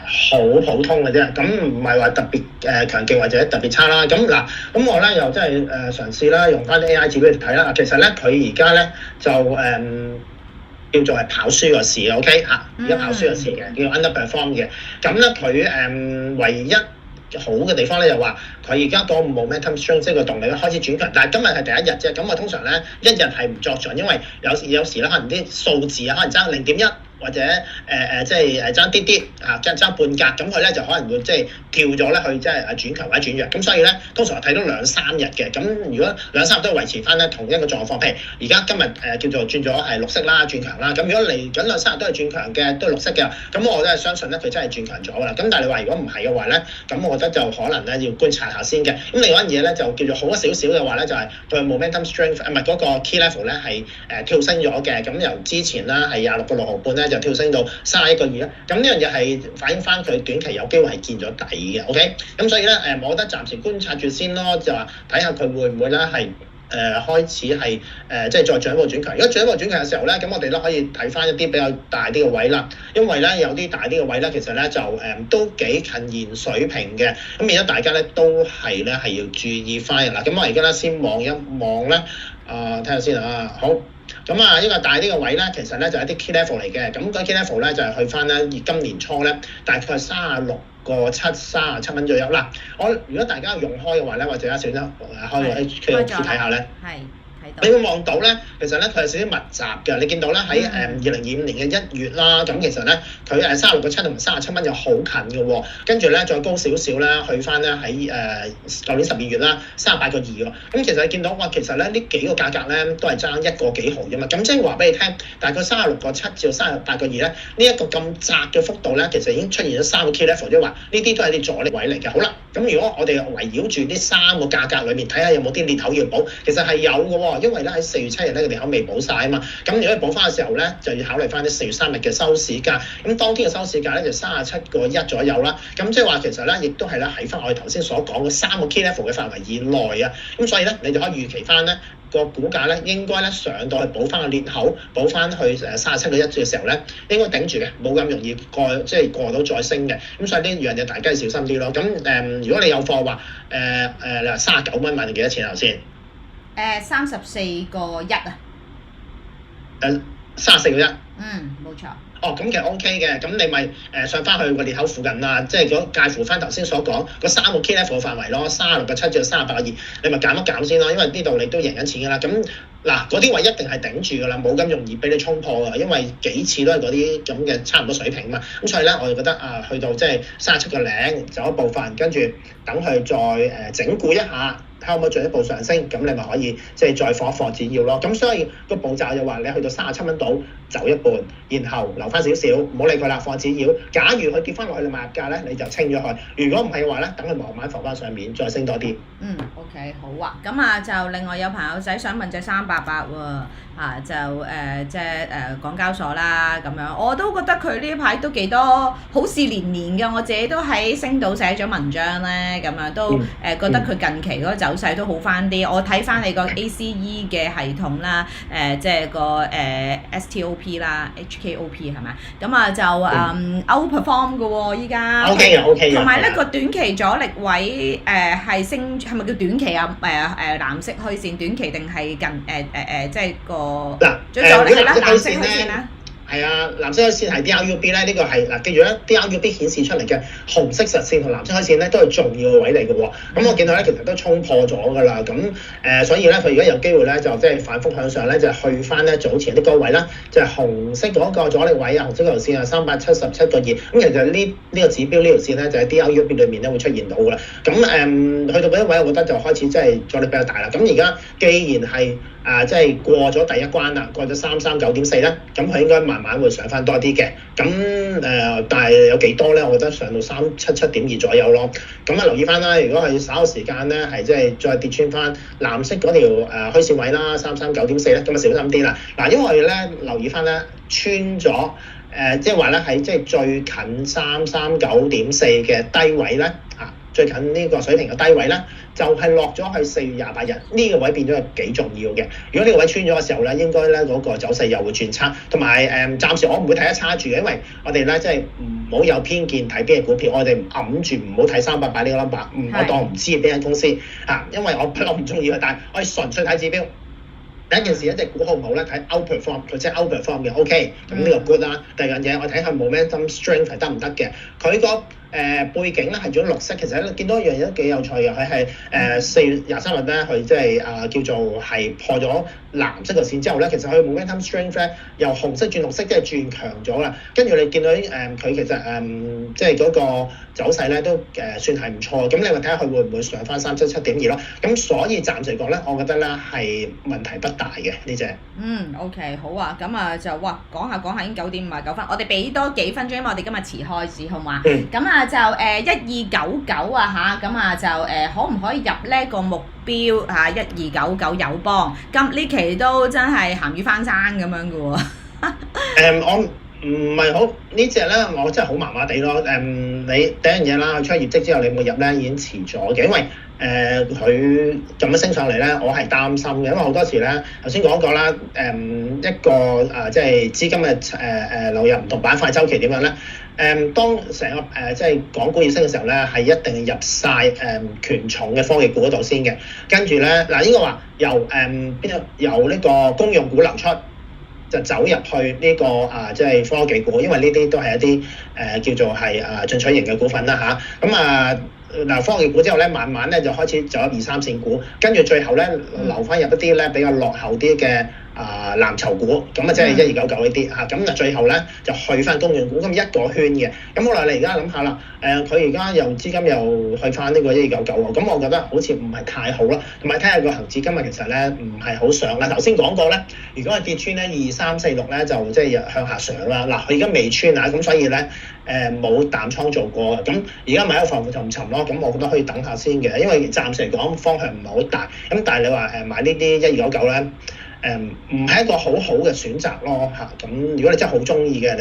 好普通嘅啫，咁唔係話特別強勁或者特別差啦。咁嗱，咁我咧又真係嘗試啦，用翻啲 AI 指標嚟睇啦。其實咧佢而家咧就叫做係跑輸個市 OK 嚇，而家跑輸個市嘅，叫 underperform 嘅。咁咧佢唯一好嘅地方咧，就話佢而家個 momentum strength 即係個動力咧開始轉強，但係今日係第一日啫。咁我通常咧一日係唔作準，因為有時咧可能啲數字啊可能爭0.1。或者即係爭啲啲啊，爭半格，咁佢咧就可能會即係跳咗咧去即係轉強或者轉弱，咁所以咧通常睇到2-3日嘅，咁如果2-3日都係維持翻咧同一個狀況，譬如而家今日叫做轉咗係綠色啦，轉強啦，咁如果嚟緊2-3日都係轉強嘅，都係綠色嘅，咁我都係相信咧佢真係轉強咗㗎啦。咁但係你話如果唔係嘅話咧，咁我覺得就可能咧要觀察下先嘅。咁另外一樣嘢咧就叫做好一少少嘅話咧，就係佢 momentum strength 唔係嗰個 key level 咧係跳升咗嘅，咁由之前啦係26個6毫半咧。就跳升到31個2啦，咁呢樣嘢係反映翻佢短期有機會係見咗底嘅 ，OK？咁所以咧我覺得暫時觀察住先咯，就話睇下佢會唔會咧係開始係即係再進一步轉強。如果進一步轉強嘅時候咧，咁我哋都可以睇翻一啲比較大啲嘅位啦，因為咧有啲大啲嘅位咧，其實咧就都幾近現水平嘅，咁變咗大家咧都係咧係要注意翻嘅啦。咁我而家咧先望一望咧，睇下先啊，好。咁啊，呢個大啲嘅位咧，其實咧就係一啲 key level 嚟嘅。咁個 key level 咧就係去翻咧今年初咧，大概36個7、37蚊左右。嗱，如果大家用開嘅話咧，或者一小心開個 HKOP 睇下咧。係。你會望到咧，其實咧佢有少少密集嘅。你見到咧喺2025年嘅1月啦，咁其實咧佢36個7同埋37蚊又好近嘅喎。跟住咧再高少少啦，去翻咧喺舊年12月啦，38個2喎。咁其實你見到哇，其實咧呢幾個價格咧都係爭1個幾毫啫嘛。咁即係話俾你聽，大概36個7至到38個2咧，呢一個咁窄嘅幅度咧，其實已經出現咗3個 key level，即係話呢啲都係啲阻力位嚟嘅。好啦，咁如果我哋圍繞住呢3個價格裏面睇下有冇啲裂口要補，其實係有嘅喎。因為咧喺4月7日咧個裂口未補晒啊嘛，咁如果補翻嘅時候咧，就要考慮翻啲4月3日嘅收市價。咁當天嘅收市價咧就37個1左右啦。咁即係話其實咧，亦都係咧喺翻我哋頭先所講嘅3個 key level 嘅範圍以內啊。咁所以咧，你就可以預期翻咧個股價咧應該咧上到去補翻個裂口，補翻去37個1嘅時候咧，應該頂住嘅，冇咁容易過到再升嘅。咁所以呢樣嘢大家要小心啲咯。咁如果你有貨話39蚊買定幾多錢頭先？34個1啊。34個1。冇錯。哦，咁其實 OK 嘅，咁你咪上翻去個裂口附近啦，即係如果介乎翻頭先所講嗰3個 key level 嘅範圍咯，36個7至到38個2，你咪減一減先咯，因為呢度你都贏緊錢㗎啦。咁嗱，嗰啲位一定係頂住㗎啦，冇咁容易俾你衝破㗎，因為幾次都係嗰啲咁嘅差唔多水平嘛。咁所以咧，我哋覺得去到即係37個0走一部分，跟住等佢再整固一下。可唔可以進一步上升？咁你咪可以即係再放一放指要咯。咁所以個步驟就話你去到37蚊度走一半，然後留翻少少，唔好理佢啦，放指要。假如佢跌翻落去你買入價咧，你就清咗佢。如果唔係嘅話咧，等佢慢慢浮翻上面，再升多啲。OK 好啊。咁啊就另外有朋友仔想問隻388喎，就即係港交所啦咁樣，我都覺得佢呢排都幾多好事連連嘅。我自己都喺星島寫咗文章咧，咁樣都覺得佢近期嗰個走勢都好翻啲。我睇翻你個 ACE 嘅系統啦，即係個STOP 啦 HKOP 係咪？咁啊就outperform 嘅喎依家。OK 嘅。同埋咧個短期阻力位係升，係咪叫短期啊？藍色虛線短期定係近即係個嗱，阻力係啦，藍色虛線啦。係啊，藍色虛線係 DRUB 咧，呢個係嗱，記住咧 DRUB 顯示出嚟嘅紅色實線同藍色虛線咧都係重要嘅位嚟嘅喎。咁我見到咧其實都衝破咗㗎啦。咁所以咧佢而家有機會咧就即係反覆向上咧，就去翻咧早前啲高位啦，就係紅色嗰個阻力位啊，紅色嗰條線啊377.2。咁其實呢個指標呢條線咧就喺 DRUB 裏面咧會出現到㗎啦。咁去到嗰啲位，我覺得就開始即係阻力比較大啦。咁而家既然係即係過咗第一關啦，過咗339.4咧，咁佢應該慢慢會上翻多啲嘅。咁但係有幾多咧？我覺得上到377.2左右咯。咁留意翻啦，如果係稍後時間咧係即係再跌穿翻藍色嗰條虛線位啦，339.4咧，咁啊小心啲啦。嗱，因為咧留意翻咧穿咗即係話咧喺即係最近339.4嘅低位咧最近呢個水平嘅低位咧，就係落咗去4月28日呢個位變咗係幾重要嘅。如果呢個位穿咗嘅時候咧，應該咧嗰個走勢又會轉差。同埋暫時我唔會睇得差住嘅，因為我哋咧即係唔好有偏見睇邊隻股票，我哋揞住唔好睇388呢個 number， 我當唔知邊間公司因為我唔中意佢，但係我係純粹睇指標。第一件事，一隻股好唔好咧？睇 outperform， 佢即係 outperform 嘅 ，OK， 咁呢個 good 啦。第二樣嘢，我睇下 momentum strength 係得唔得嘅。佢個背景咧係做綠色，其實咧見到一樣嘢都幾有趣嘅，佢係4月23日咧，佢即係叫做係破咗藍色嘅線之後咧，其實佢 momentum strength 咧由紅色轉綠色，即係轉強咗啦。跟住你見到佢其實即係嗰個走勢咧都算係唔錯。咁你話睇下佢會唔會上翻377.2咯？咁所以暫時嚟講咧，我覺得咧係問題不大嘅呢隻。OK 好啊，咁就講下已經9點59分，我哋俾多幾分鐘，因為我哋今日遲開始，好嘛？咁就1299咁就可唔可以入呢個目標1299友邦？咁呢期都真係鹹魚翻生咁樣嘅喎。我唔係好呢隻咧，我真係好麻麻地咯。你第一樣嘢啦，佢出業績之後你冇入咧已經遲咗嘅，因為佢咁樣升上嚟咧，我係擔心嘅，因為好多時咧頭先講過啦，一個即係資金嘅流入唔同板塊週期點樣咧？當成個即係港股要升嘅時候咧，係一定入晒權重嘅科技股嗰度先嘅，跟住咧嗱應該話由呢個公用股流出。就走入去呢個即係科技股，因為呢啲都係一啲叫做係進取型嘅股份啦嚇。咁嗱科技股之後咧，慢慢咧就開始走入2、3線股，跟住最後咧留翻入一啲咧比較落後啲嘅藍籌股，咁即係1299呢啲嚇。咁最後咧就去翻公用股，咁一個圈嘅。咁好啦，你而家諗下啦，佢而家又資金又去翻呢個1299喎，咁我覺得好似唔係太好啦。同埋睇下個恆指今日其實咧唔係好上啦。頭先講過咧，如果係跌穿咧2346咧，就即係向下上啦。嗱，佢而家未穿咁所以咧冇淡倉做過，咁而家咪一個浮浮沉沉咯。咁我覺得可以等下先嘅，因為暫時嚟講方向唔係好大。咁但係你話買呢啲1299咧，唔係一個好好嘅選擇咯嚇。咁如果你真係好中意嘅，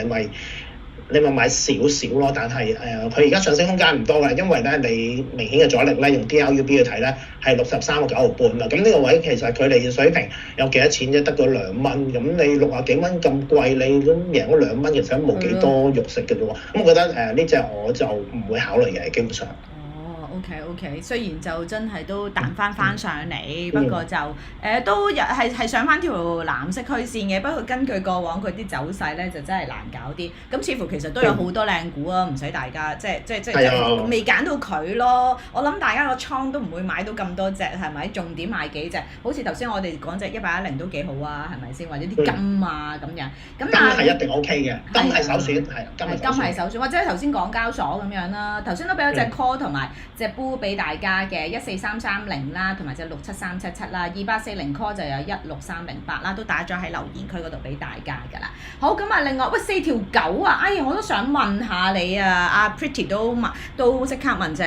你咪買少少咯。但係佢而家上升空間唔多嘅，因為咧你明顯嘅阻力咧用 DRUB 去睇咧係63個9毫半啦。咁呢個位其實距離嘅水平有幾多錢啫？得個2蚊。咁你60幾蚊咁貴，你都贏咗2蚊，其實都冇幾多肉食嘅啫喎。咁我覺得呢隻我就唔會考慮嘅，基本上。OK， 雖然就真係都彈翻上嚟，不過就都係上翻條藍色虛線嘅。不過根據過往佢啲走勢咧，就真係難搞啲。咁似乎其實都有好多靚股啊，唔使大家即係未揀到佢咯。我諗大家個倉都唔會買到咁多隻，係咪？重點買幾隻？好似頭先我哋講隻110都幾好啊，係咪先？或者啲金啊咁樣。咁但係金係一定 OK 嘅，金係首選，金係首選，或者頭先港交所咁樣啦。頭先都俾咗隻 call 同埋隻煲俾大家嘅14330啦，同埋隻67377啦，2840 call 就有16308啦，都打咗喺留言區嗰度俾大家㗎啦。好，咁另外4條9啊，我都想問下你啊，阿 Pretty 都即刻問隻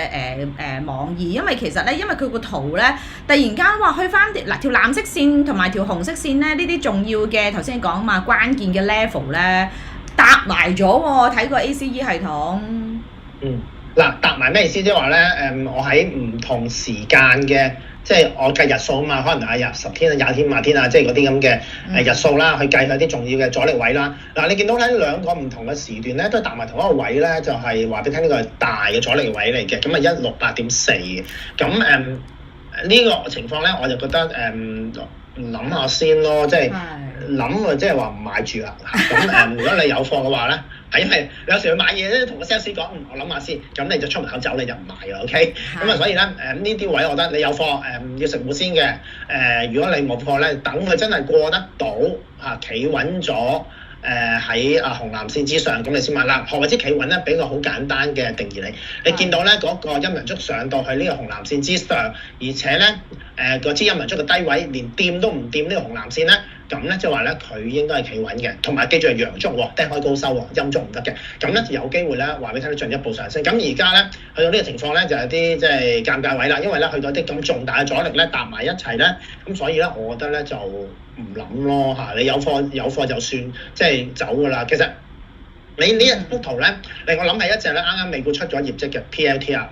網易，因為其實咧，因為佢個圖咧突然間話去翻嗱條藍色線同埋條紅色線咧，呢啲重要嘅頭先講嘛，關鍵嘅 level 咧搭埋咗喎，睇個 ACE 系統。嗱，搭埋咩意思？即係話咧，我喺唔同時間嘅，即係我計日數啊嘛，可能10天啊、20天、50天啊，即係嗰啲咁嘅日數啦，去計佢啲重要嘅阻力位啦。嗱，你見到咧兩個唔同嘅時段咧，都係搭埋同一個位咧，就係話俾你聽呢個係大嘅阻力位嚟嘅，咁168.4嘅。咁呢個情況咧，我就覺得諗下先咯，即係諗啊，即係話唔買住啦。咁如果你有貨嘅話咧，係因為你有時去買嘢咧，同個 sales 講，我諗下先，咁你就出門口走，你就唔買㗎 ，OK？咁啊，所以咧呢啲位，我覺得你有貨要食糊先嘅。如果你冇貨咧，等佢真係過得到企穩咗。喺紅藍線之上，咁你先買啦。何謂之企穩咧？俾個好簡單嘅定義你見到咧嗰個陰陽燭上到去呢個紅藍線之上，而且咧個支陰陽燭嘅低位連掂都唔掂呢個紅藍線咧，咁咧即係話咧佢應該係企穩嘅。同埋記住係陽燭喎，低開高收喎，陰燭唔得嘅。咁咧就有機會咧話俾你聽進一步上升。咁而家咧去到呢個情況咧就有啲即係尷尬位啦，因為咧去到啲咁重大嘅阻力咧搭埋一齊咧，咁所以咧我覺得咧就唔諗咯嚇，你有貨就算，即係走㗎啦。其實你呢一幅圖咧，令我諗起一隻咧啱啱美股出咗業績嘅 PLTR。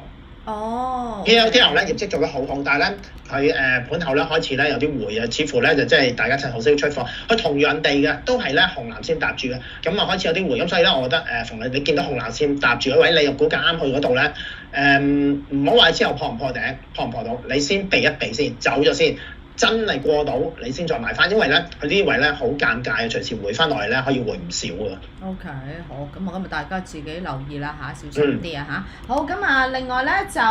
哦。PLTR 咧業績做得好好，但係咧佢盤後咧開始咧有啲回啊，似乎咧就即係大家趁好消息出貨。佢同樣地嘅都係咧紅藍線搭住嘅，咁啊開始有啲回。咁所以咧，我覺得逢你見到紅藍線搭住嗰位，你入股價啱去嗰度咧，唔好話之後破唔破頂，破唔破到，你先避一避先，走咗先。真係過到你先再買翻，因為咧佢呢位咧好尷尬嘅，隨時回翻落嚟咧可以回唔少㗎。OK， 好，咁我今日大家自己留意啦嚇，小心啲啊嚇。好，咁啊另外咧就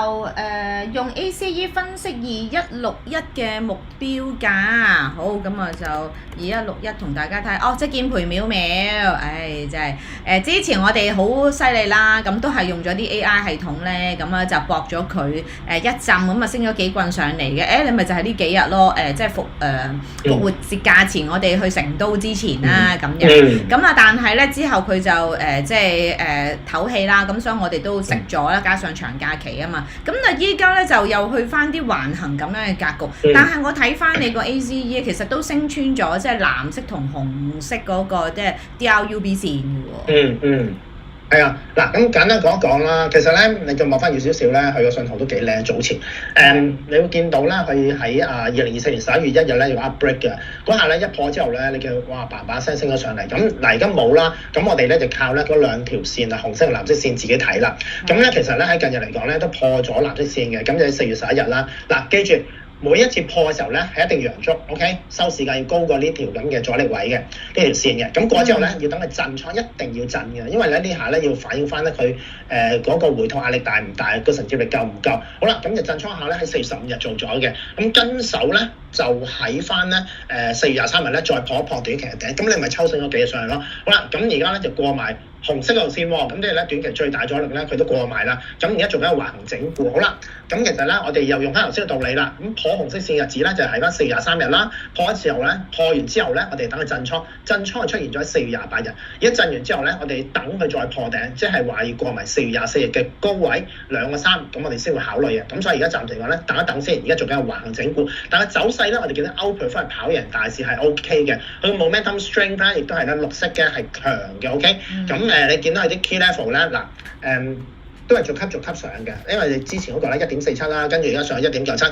用 ACE 分析2161嘅目標價，好，咁啊就2161同大家睇，哦即係見賠秒秒，真係之前我哋好犀利啦，咁都係用咗啲 AI 系統咧，咁啊就搏咗佢一陣咁啊升咗幾棍上嚟嘅，你咪就係呢幾日咯。即係復活節價錢，我哋去成都之前啦咁樣，咁啊但係咧之後佢就即係唞氣啦，咁所以我哋都食咗啦，加上長假期啊嘛，咁啊依家咧就又去翻啲橫行咁樣嘅格局，但係我睇翻你個 ACE 其實都升穿咗即係藍色同紅色嗰個即係 DRUB 線嘅喎。係啊，嗱咁簡單講一講啦。其實咧，你再望翻遠少少咧，佢個信號都幾靚。早前你會見到咧，佢喺2024年11月1日咧有 upbreak 嘅嗰下咧一破之後咧，你叫哇叭叭聲升咗上嚟。咁嗱而家冇啦，咁我哋咧就靠咧嗰兩條線啊，紅色同藍色線自己睇啦。咁咧其實咧喺近日嚟講咧都破咗藍色線嘅，咁就喺4月11日啦。嗱記住。每一次破嘅時候咧，係一定陽燭 ，OK？ 收市價要高過呢條咁嘅阻力位嘅呢條線嘅。咁過之後咧，要等佢震倉，一定要震嘅，因為咧呢下咧要反映翻咧佢嗰個回吐壓力大唔大，個承接力夠唔夠。好啦，咁就震倉下咧喺4月15日做咗嘅，咁跟手咧就喺翻咧4月23日咧再破一破短期嘅頂，咁你咪抽升咗幾日上嚟咯。好啦，咁而家咧就過埋紅色嗰條線喎，咁即係咧短期最大阻力咧佢都過埋啦。咁而家做緊個橫行整固，好啦，咁其實咧我哋又用翻頭先嘅道理啦。咁破紅色線日子咧就係喺翻4月23日啦。破咗之後咧，破完之後咧，我哋等佢震倉，震倉係出現咗喺4月28日。而家震完之後咧，我哋等佢再破頂，即係話要過埋4月24日嘅高位2個3，咁我哋先會考慮嘅。咁所以而家暫時講咧，等一等先。而家做緊個橫行整固，但係走勢咧，我哋見到 outperform 跑贏大市係 OK 嘅，佢個 momentum strength 咧亦都係咧綠色嘅係強嘅 OK。咁你見到佢啲 key level 咧嗱都係逐級上嘅，因為你之前嗰個咧1.47啦，跟住而家上去1.97。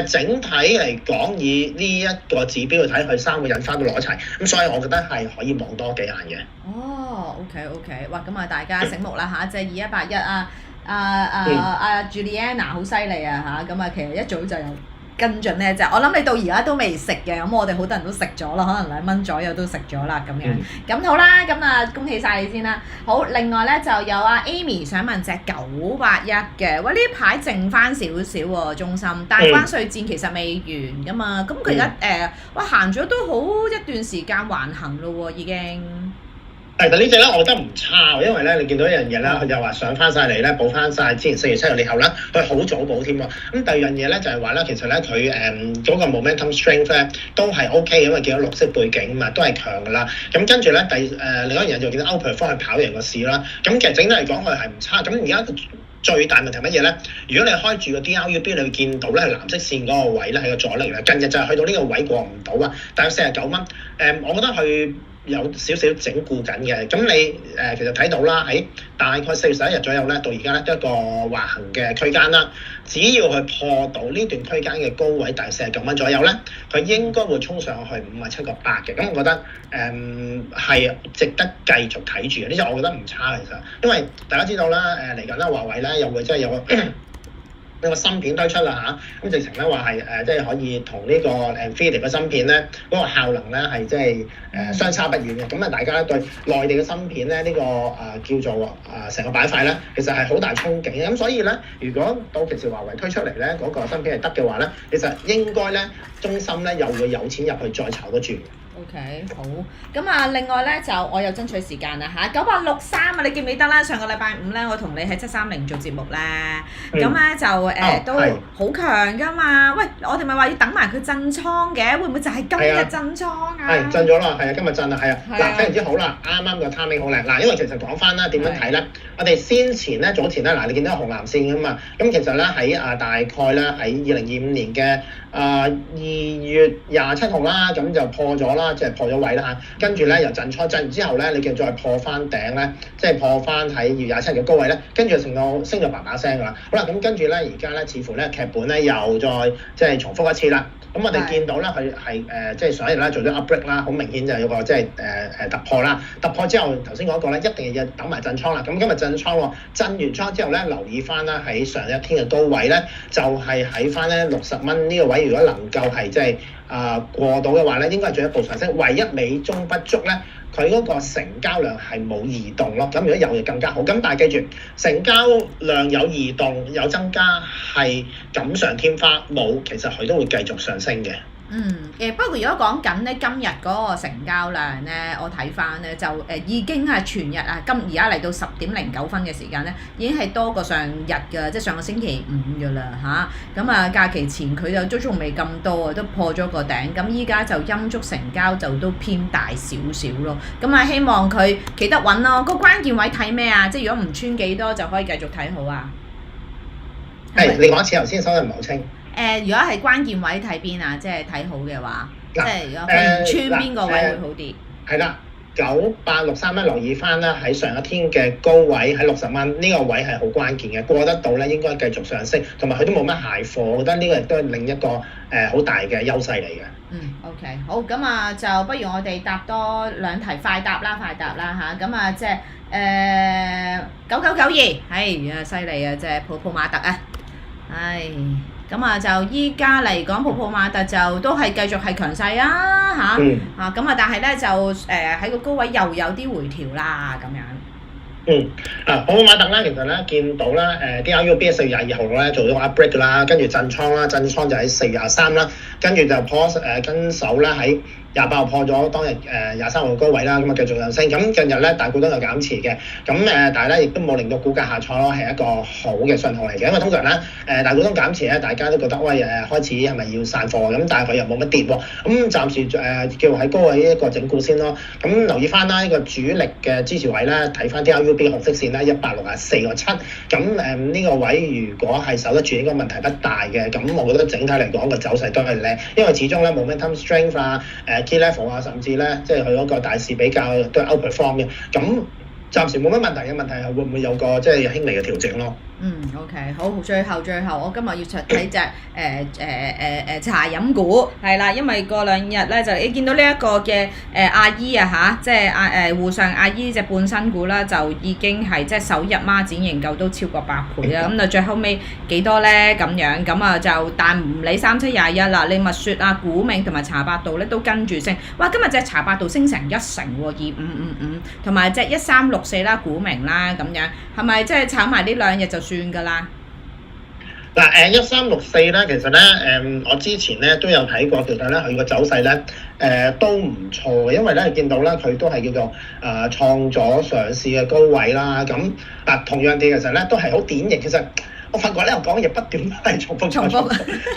整體嚟講，以呢一個指標去睇，佢3個印花都攞齊，咁所以我覺得係可以望多幾眼嘅。哦 ，OK， 哇，咁啊大家醒目啦嚇，即係2181Juliana 好犀利啊嚇，咁啊其實一早就有跟進呢隻，我諗你到而家都未食嘅，咁我哋好多人都食咗啦，可能2蚊左右都食咗啦咁樣。咁好啦，咁啊恭喜晒你先啦。好，另外咧就有Amy 想問隻981嘅，喂呢排剩翻少少喎，中心，但係關稅戰其實未完噶嘛，咁佢而家哇行咗都好一段時間橫行咯喎，已經。但呢隻咧，我覺得唔差，因為咧，你見到一樣嘢啦，佢就話上翻晒嚟咧，補翻晒之前4月7日以後咧，佢好早補添喎。咁第二樣嘢咧就係話咧，其實咧佢嗰個 momentum strength 咧都係 OK，因為見到綠色背景嘛，都係強噶啦。咁跟住咧另一樣嘢就見到 outperform 去跑贏個市啦。咁其實整體嚟講佢係唔差。咁而家最大問題乜嘢咧？如果你開住個 DRUB，你會見到咧係藍色線嗰個位咧係個阻力啦。近日就係去到呢個位過唔到啊，大約49蚊。我覺得佢有少少整固緊嘅，咁你其實睇到啦，喺大概4月11日左右咧，到而家咧都一個橫行嘅區間啦。只要佢破到呢段區間嘅高位，大概49蚊左右咧，佢應該會衝上去57個8嘅。咁我覺得係值得繼續睇住嘅。呢隻我覺得唔差其實，因為大家知道啦，嚟緊啦，華為咧又會即係有個呢個芯片推出啦嚇，咁直情咧話係即係可以同呢個 Nvidia 嘅芯片咧嗰個效能咧係即係相差不遠嘅。咁啊，大家咧對內地嘅芯片咧呢個叫做成個板塊咧，其實係好大憧憬嘅。咁所以咧，如果到其時華為推出嚟咧嗰個芯片係得嘅話咧，其實應該咧中芯咧又會有錢入去再炒得住。OK， 好。咁啊，另外咧就我有爭取時間啦嚇，9863啊，你記唔記得啦？上個禮拜五咧，我同你喺730做節目咧，咁咧就都好強噶嘛。喂，我哋咪話要等埋佢震倉嘅，會唔會就係今日震倉啊？係震咗啦，係啊，今日震啦，係啊。嗱，非常之好啦，啱啱個 timing 好靚。嗱，因為其實講翻啦，點樣睇咧？我哋早前咧，嗱，你見到紅藍線噶嘛？咁其實咧喺大概咧喺2025年嘅2月27號啦，咁就破咗啦。即係破咗位啦嚇，跟住咧由震完之後咧，你叫再破翻頂咧，即係破翻喺2月27嘅高位咧，跟住成個升咗叭叭聲㗎啦。好啦，咁跟住咧而家咧似乎咧劇本咧又再即係重複一次啦。咁我哋見到咧佢係即係上一日咧做咗 upbreak 啦，好明顯就有個即係突破啦。突破之後頭先講過咧，一定要等埋震倉啦。咁今日震倉喎，震完倉之後咧，留意翻啦喺上一天嘅高位咧，就係喺翻咧60蚊呢個位，如果能夠係即係過到嘅話咧，應該係進一步上升。唯一美中不足咧，佢嗰個成交量係冇移動咯。咁如果有就更加好。咁但係記住，成交量有移動有增加係錦上添花，冇其實佢都會繼續上升嘅。不過如果講緊咧今日嗰個成交量咧，我睇翻咧就已經係全日啊，而家嚟到10:09嘅時間咧，已經係多過上日㗎，即係上個星期五㗎啦嚇。咁啊假期前佢就都仲未咁多啊，都破咗個頂。咁依家就陰燭成交就都偏大少少咯。咁啊希望佢企得穩咯。個關鍵位睇咩啊？即係如果唔穿幾多就可以繼續睇好啊。係，你講一次頭先，收得唔係好清。如果係關鍵位睇邊啊？即係睇好嘅話，即係如果佢唔穿邊個位會好啲？係啦，9863咧，留意翻啦，喺上一天嘅高位喺60蚊呢個位係好關鍵嘅，過得到咧應該繼續上升，同埋佢都冇乜蟹貨，我覺得呢個亦都係另一個好大嘅優勢嚟嘅。OK， 好，咁啊就不如我哋答多兩題快答啦嚇，咁啊即係9992，係犀利啊，即係普馬特啊，咁啊就依家嚟講，普馬特就都係繼續係強勢啊嚇，咁啊但係咧就喺個高位又有啲回調啦咁樣。普馬特咧，其實咧見到啦，DRUB 4月22號咧做咗個 upbreak 㗎啦，跟住震倉啦，震倉就喺4月23啦，跟住就破跟手啦喺28號破咗當日23號高位啦，咁啊繼續上升。咁近日咧大股東有減持嘅，咁但係咧亦都冇令到股價下挫咯，係一個好嘅信號嚟嘅。因為通常咧大股東減持咧，大家都覺得喂開始係咪要散貨咁，但係佢又冇乜跌喎，咁暫時叫喺高位一個整固先咯。咁留意翻啦，呢個主力嘅支持位咧，睇翻 DRUB 紅色線啦，164.7，咁呢個位如果係守得住，應該問題不大嘅。咁我覺得整體嚟講個走勢都係靚，因為始終咧 momentum strength 啊，key level 啊，甚至咧即係佢嗰個大市比較都係 outperform 嘅。咁暫時冇乜問題嘅，問題係會唔會有個即係輕微嘅調整咯。OK， 好，最後，我今日要睇隻茶飲股，係啦，因為過兩日咧就你見到呢一個嘅阿姨啊嚇，即係滬上阿姨隻半新股啦，就已經係即係首日孖展認購都超過8倍啦，咁就最後尾幾多咧咁樣，咁啊就但唔理3721啦，你蜜雪啊、古茗同埋茶百道咧都跟住升，哇！今日隻茶百道升成1成喎，2555，同埋隻1364啦、古茗啦咁樣，係咪即係炒埋呢兩日就算㗎啦？嗱1364咧，其實咧我之前咧都有睇過，其實咧佢個走勢咧都唔錯嘅，因為咧見到咧佢都係叫做創咗上市嘅高位啦。咁同樣地其實咧都係好典型。其實我發覺咧我講嘢不斷都係重複，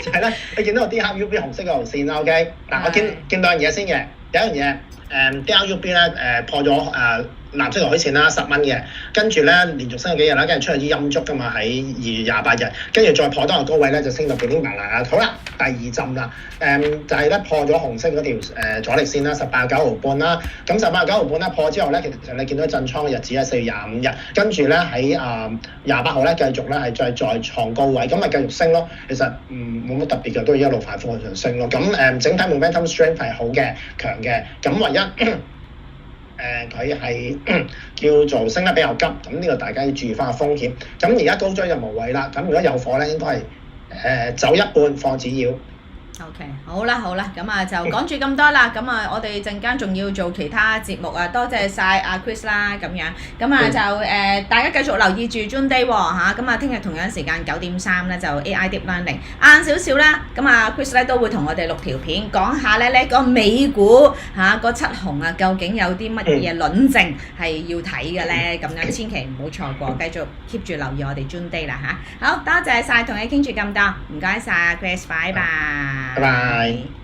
就係咧你見到個 DRUB 紅色嗰條線啦。OK，我見到樣嘢先嘅，第一樣嘢DRUB 咧破咗藍色台線啦，10蚊嘅，跟住咧連續升咗幾日啦，跟住出咗啲陰燭㗎嘛，喺2月28日，跟住再破多個高位咧就升到叮麻啦。好啦，第二浸啦，就係咧破咗紅色嗰條阻力線啦，18.9毫半啦。咁18.9毫半咧破之後咧，其實你見到震倉嘅日子係4月25日，跟住咧喺28號咧繼續咧係再創高位，咁咪繼續升咯。其實冇乜特別嘅，都係一路反覆向上升咯。咁整體 momentum strength 係好嘅、強嘅，咁唯一佢係叫做升得比較急，咁呢個大家要注意翻個風險。咁而家高追就無謂啦。咁如果有貨咧，應該係走一半放止要。OK， 好啦，咁啊就講住咁多啦，咁啊我哋陣間仲要做其他節目啊，多謝晒阿 Chris 啦，咁樣，咁啊就大家繼續留意住 June Day 喎，咁啊聽日同樣時間9:3咧就 AI Deep Learning，晏少少啦，咁啊 Chris 咧都會同我哋錄條片講下咧呢個美股嗰七雄啊，究竟有啲乜嘢論證係要睇嘅咧，咁樣千祈唔好錯過，繼續 keep 住留意我哋 June Day 啦好多謝晒同你傾住咁多，唔該晒 Chris，拜拜。拜拜。